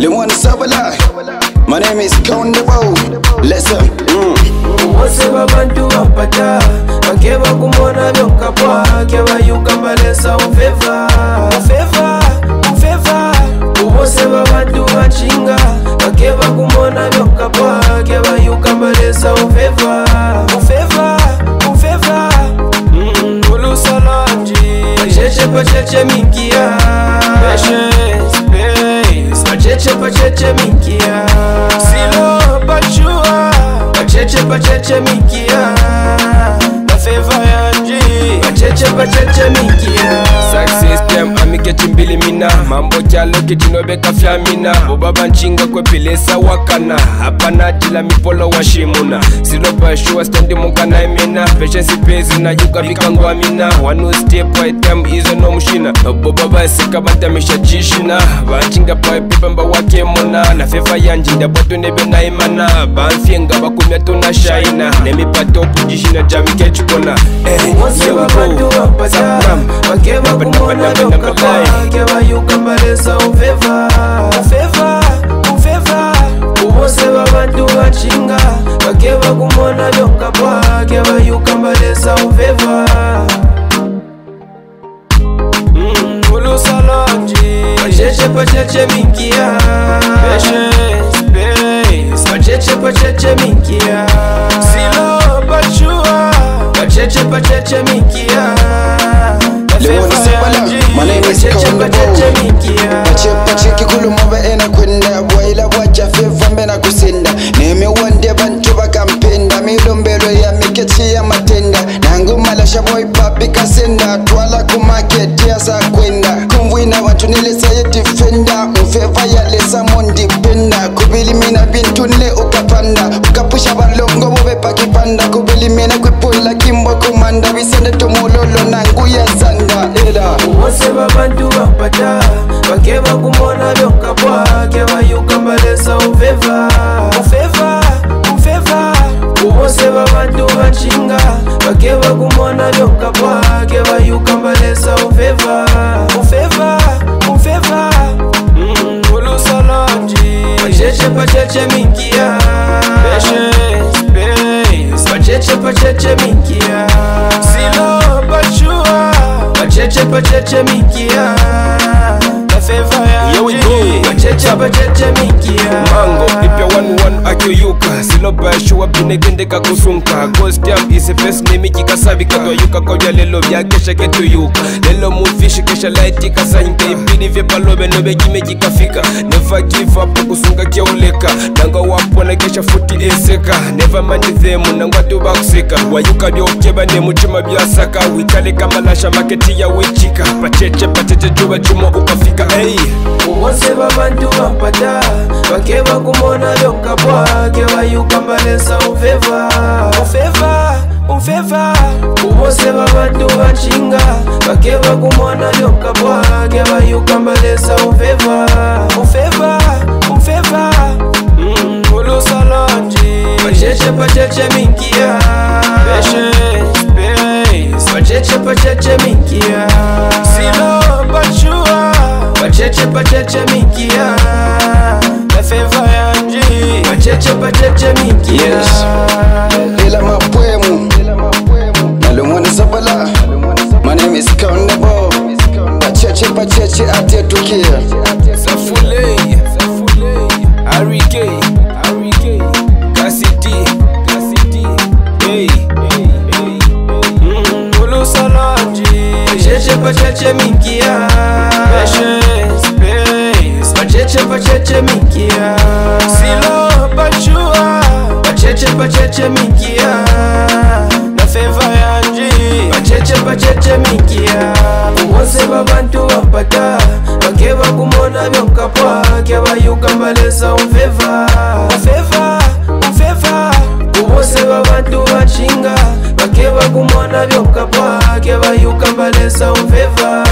Limon Sabala. My name is Kondebo. Listen. Wose babantu bapata Akeba kumona byokapwa Akeba yukambalesa ufeva Ufeva, ufeva Wose babantu bachinga Akeba kumona byokapwa Akeba yukambalesa ufeva Ufeva, ufeva Ulusalanji Pacheche pacheche minkia Patience, space Pacheche pacheche minkia Silo pachua Pacheche mikia Na favor yanji Pacheche mikia Success them amiketi mbili mina Mambo chalo kitinobe kafya mina Bobaba nchinga kwe pilesa wakana Hapana jila mipolo wa shimuna Siloba shua standi mungana imina Patience pezi na yuka vikangwa mina Wanu step wa item izo no mshina Bobaba sika batamisha chishina Banchinga pa ipipamba wake muna Na favor yanji ndabwatu nebe na imana Banfienga bakumya tuna shaina Nemi pato pujishina jamike chukona Wose babantu bapata Akeba kumona byokapwa Akeba yukambalesa ufeva Ufeva, ufeva Wose babantu bachinga Akeba kumona byokapwa Akeba yukambalesa ufeva Ulusalanji Pacheche minkia Patience, space Pacheche minkia Silo pachua Pacheche minkia Limon Sabala. My name is Kondebo. Pache kikulu mwa ena kwenda Bwaila waja feva mbena kusinda Neme wande bantu bakampenda Milombelo ya miketi ya matenda Nangu malasha boy papi kasenda Twala kumaketi ya sa kwenda Kumwina watu nilisa ye defender Mfeva ya lesa mondi penda Kubili mina bintu nile ukapanda Ukapusha balongo bobe pakipanda Kubili mina kwepula kimbo kumanda Bisende tumulolo nangu ya zanda Wose babantu bapata Bakeba kumona byokapwa Akeba yukambalesa ufeva Ufeva, ufeva Wose babantu bachinga Bakeba kumona byokapwa Akeba yukambalesa ufeva Ufeva, ufeva Ulusalanji Pacheche minkia Patience, space Pacheche minkia Silo pachua Pacheche mikia Na favor yanji Pacheche mikia Mango, ipya 1-1 akyoyuka Siloba shua binegende kakusunka Ghost jam isi best name jikasabi Katoyuka koja lelo vya kesha ketuyuka Lelo mufishi kesha lighti kasanyika Ibidi vye palobe nobe jime jikafika Never give up kusunga kia uleka Nanga wapo na kesha futi eseka Never mind them nangwa tuba kuseka Wayuka bya okeba ne muchima bya saka Wikale kama lasha maketi ya wichika Pacheche juba chumo ukafika hey. Wose babantu bapata Bakeba kumona byokapwa Akeba yukambalesa ufeva Ufeva, ufeva Wose babantu bachinga Bakeba kumona byokapwa Akeba yukambalesa ufeva Ufeva, ufeva Ulusalanji Pacheche minkia Patience, Pacheche minkia Silo pachua Pacheche minkia Na favor yanji Pacheche minkia Yes. Ila mapwemu Na Limon Sabala. My name is Kondebo. Pacheche ate tukia Safule Arike Cassidy hey. Ulusalanji Pacheche minkia Patience, space Pacheche minkia Silo pachua Pacheche minkia Na favor yanji Pacheche minkia Wose babantu bapata Bakeba kumona byokapwa Akeba yukambalesa ufeva Ufeva, ufeva Wose babantu bachinga Bakeba kumona byokapwa Akeba yukambalesa ufeva